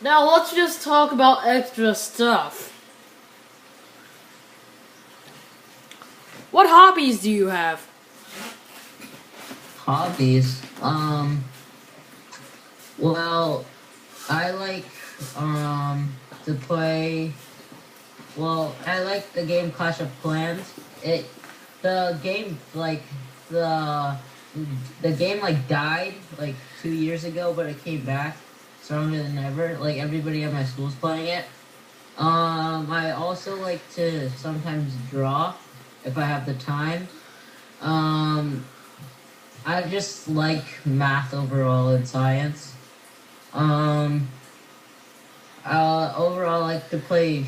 Now let's just talk about extra stuff. What hobbies do you have? Hobbies. Well, I like to play. Well, I like the game Clash of Clans. The game the the game died 2 years ago, but it came back stronger than ever. Like everybody at my school's playing it. I also like to sometimes draw if I have the time. Um, I just like math overall and science. Um, Overall, I like to play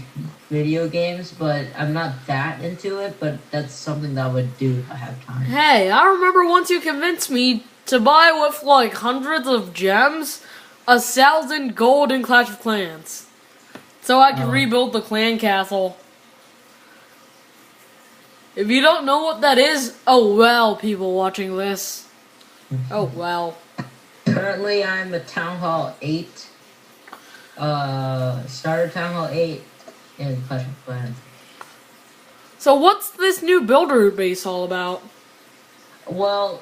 video games, but I'm not that into it. But that's something that I would do if I have time. Hey, I remember once you convinced me to buy with like hundreds of gems, 1,000 gold in Clash of Clans, so I could Oh. rebuild the clan castle. If you don't know what that is, oh well, people watching this. Oh well. Currently, I'm at Town Hall 8. Starter Town Hall 8 in Clash of Clans. So what's this new builder base all about? Well,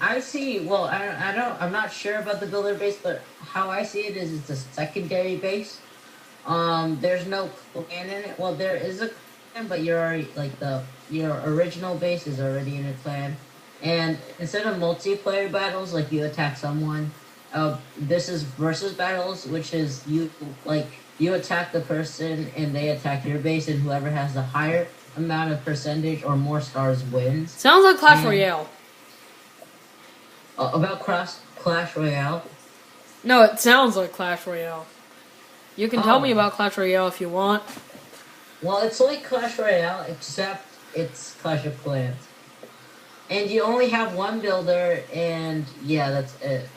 I see. Well, I'm not sure about the builder base, but how I see it is it's a secondary base. There's no clan in it. Well, there is a clan, but you're already your original base is already in a clan. And instead of multiplayer battles, like you attack someone, this is versus battles, which is you attack the person and they attack your base, and whoever has the higher amount of percentage or more stars wins. Sounds like Clash And- Royale. About Clash Royale. No, it sounds like Clash Royale. You can tell me Oh. about Clash Royale if you want. Well, it's like Clash Royale, except it's Clash of Clans. And you only have one builder, and yeah, that's it.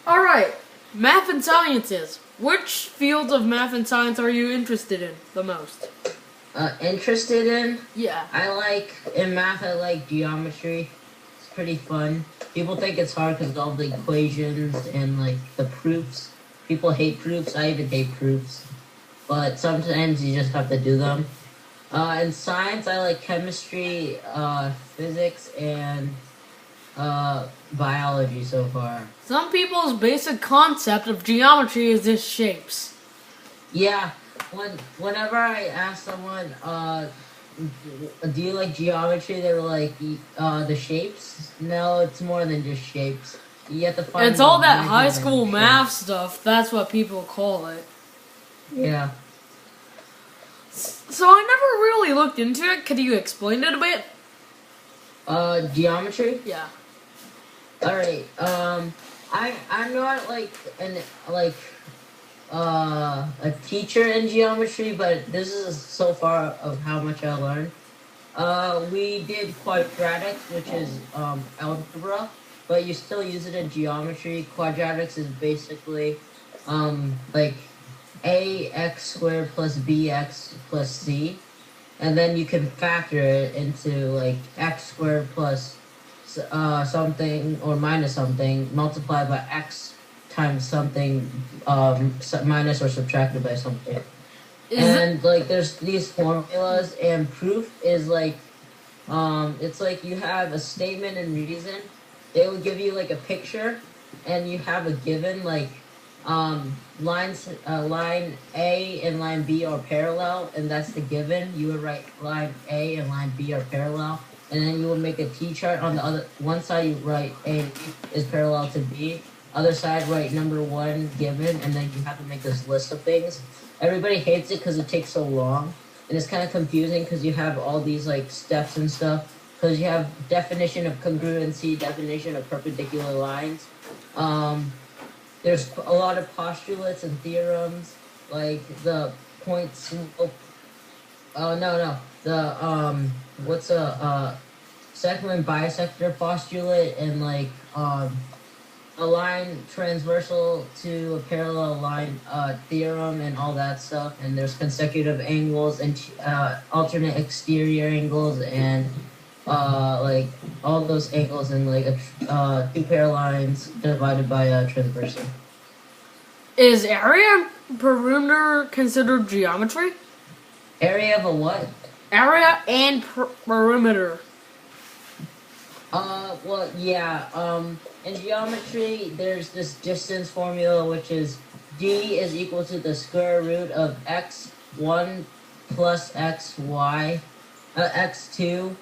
Alright, math and sciences. Which fields of math and science are you interested in the most? Interested in? Yeah. In math, I like geometry. It's pretty fun. People think it's hard because of all the equations and, the proofs. People hate proofs. I even hate proofs. But sometimes you just have to do them. In science, I like chemistry, physics, and biology so far. Some people's basic concept of geometry is just shapes. Yeah, whenever I ask someone, do you like geometry? They were like, the shapes? No, it's more than just shapes. You have to find. It's all the that high measurement school shape. math stuff. That's what people call it. Yeah. So I never really looked into it. Could you explain it a bit? Geometry. Yeah. All right. I'm not a teacher in geometry, but this is so far of how much I learned. We did quadratics, which is algebra, but you still use it in geometry. Quadratics is basically ax squared plus bx plus c, and then you can factor it into x squared plus something or minus something multiplied by x times something minus or subtracted by something. There's these formulas, and proof is it's like you have a statement and reason. They will give you a picture, and you have a given line A and line B are parallel, and that's the given. You would write line A and line B are parallel, and then you would make a T-chart. On the other one side, you write A is parallel to B. Other side, write number one given, and then you have to make this list of things. Everybody hates it because it takes so long, and it's kind of confusing because you have all these steps and stuff. Because you have definition of congruency, definition of perpendicular lines. There's a lot of postulates and theorems, like the point slope. Oh no. What's a segment bisector postulate, and a line transversal to a parallel line theorem, and all that stuff. And there's consecutive angles and alternate exterior angles, and all those angles, and two pair lines divided by a transversal. Is area and perimeter considered geometry? Area of a what? Area and perimeter. Well, yeah, in geometry, there's this distance formula, which is d is equal to the square root of x1 plus xy, x2,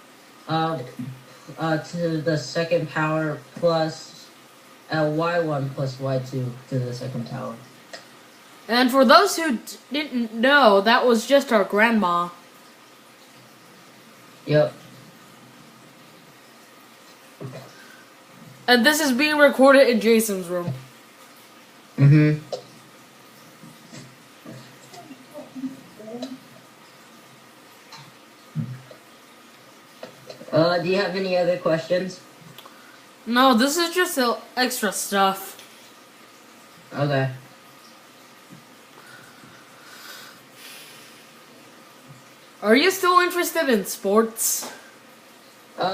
to the second power plus y1 plus y2 to the second power. And for those who didn't know, that was just our grandma. Yep. And this is being recorded in Jason's room. Mm-hmm. Do you have any other questions? No, this is just extra stuff. Okay. Are you still interested in sports?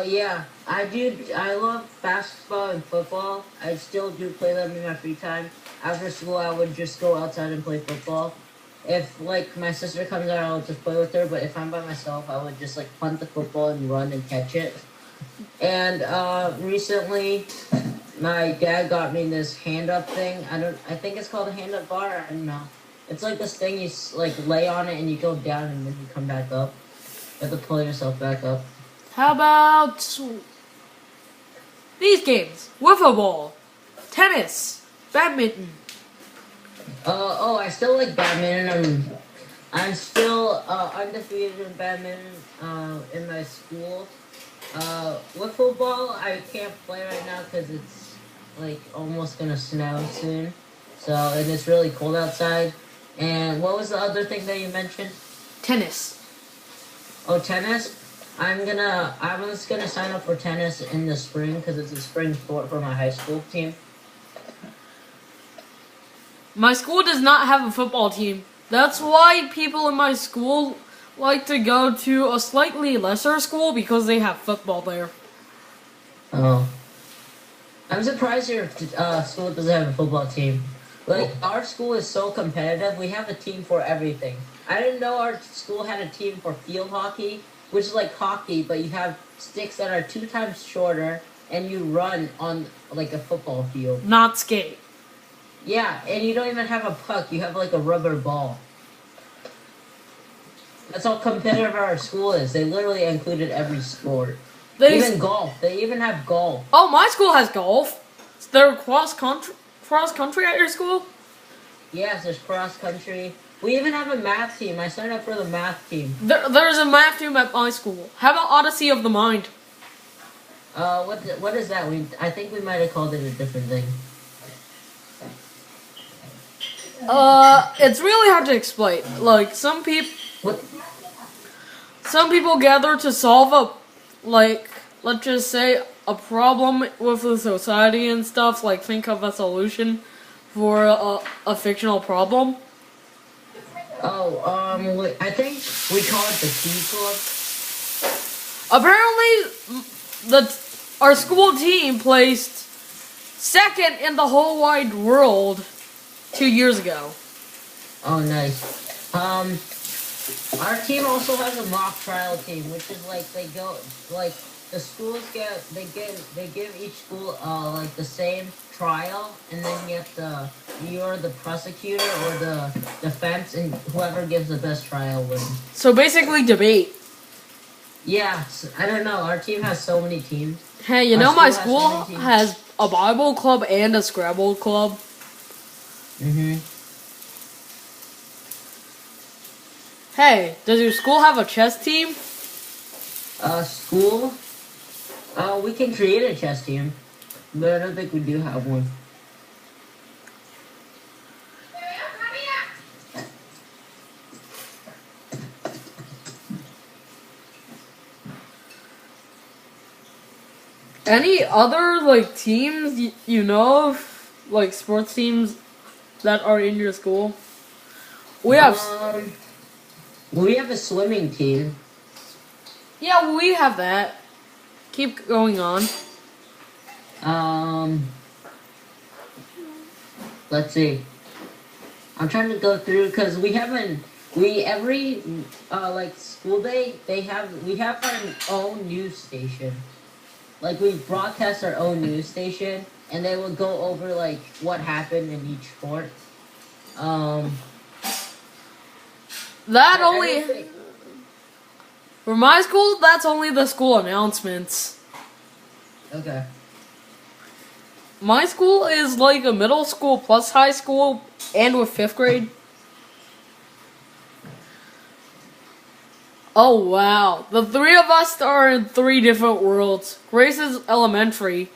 Yeah, I do. I love basketball and football. I still do play them in my free time. After school, I would just go outside and play football. If, like, my sister comes out, I would just play with her. But if I'm by myself, I would just, like, punt the football and run and catch it. And, recently, my dad got me this hand-up thing. I think it's called a hand-up bar. I don't know. It's like this thing you, like, lay on it and you go down and then you come back up. You have to pull yourself back up. How about these games? Wiffle ball, tennis, badminton. I still like badminton. I'm still undefeated in badminton in my school. With football, I can't play right now because it's like almost gonna snow soon. So, and it's really cold outside. And what was the other thing that you mentioned? Tennis. Oh, tennis. I was gonna sign up for tennis in the spring because it's a spring sport for my high school team. My school does not have a football team. That's why people in my school like to go to a slightly lesser school because they have football there. Oh. I'm surprised your school doesn't have a football team. Like, our school is so competitive, we have a team for everything. I didn't know our school had a team for field hockey, which is like hockey, but you have sticks that are 2 times shorter, and you run on, like, a football field. Not skate. Yeah, and you don't even have a puck, you have, like, a rubber ball. That's how competitive our school is. They literally included every sport. Even golf. They even have golf. Oh, my school has golf. Is there cross country at your school? Yes, there's cross country. We even have a math team. I signed up for the math team. There's a math team at my school. How about Odyssey of the Mind? What is that? I think we might have called it a different thing. It's really hard to explain. Like, some people gather to solve let's just say, a problem with the society and stuff, like think of a solution for a fictional problem. Oh, I think we call it the Tea Club. Apparently, our school team placed second in the whole wide world 2 years ago. Oh, nice. Our team also has a mock trial team, which is like they go like the schools they give each school like the same trial, and then you're the prosecutor or the defense, and whoever gives the best trial wins. So basically, debate. Yeah, I don't know. Our team has so many teams. Hey, you know my school has a Bible club and a Scrabble club. Mm-hmm. Hey, does your school have a chess team? School? We can create a chess team, but I don't think we do have one. Any other, like, teams you know of? Like, sports teams that are in your school? We have a swimming team. Yeah, we have that. Keep going on. Let's see. I'm trying to go through because we haven't. We every like school day we have our own news station. Like we broadcast our own news station, and they will go over like what happened in each sport. Um, That I only don't think- for my school. That's only the school announcements. okay. My school is like a middle school plus high school, and with 5th grade. Oh wow, the three of us are in 3 different worlds. Grace is elementary.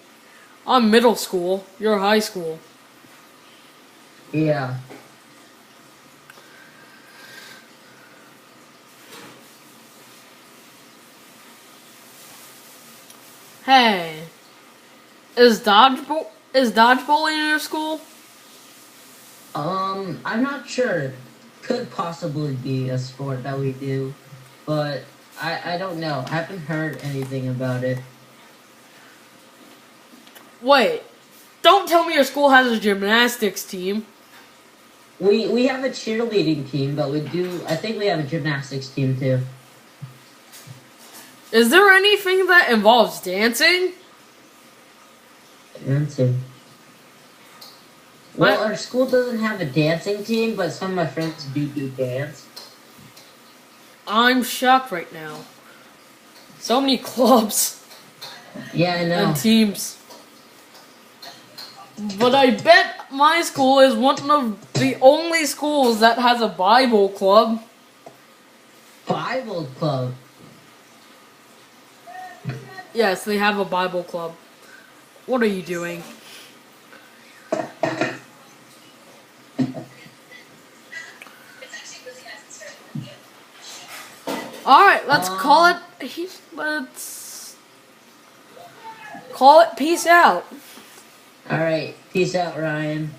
I'm middle school. You're high school. Yeah. Hey, is dodgeball in your school? I'm not sure. Could possibly be a sport that we do, but I don't know. I haven't heard anything about it. Wait, don't tell me your school has a gymnastics team. We have a cheerleading team, but we do. I think we have a gymnastics team too. Is there anything that involves dancing? Dancing. Well, What? our school doesn't have a dancing team, but some of my friends do dance. I'm shocked right now. So many clubs Yeah, I know. and teams. But I bet my school is one of the only schools that has a Bible club. Bible club. Yes, they have a Bible club. What are you doing? Alright, let's call it. Let's call it peace out. All right. Peace out, Ryan.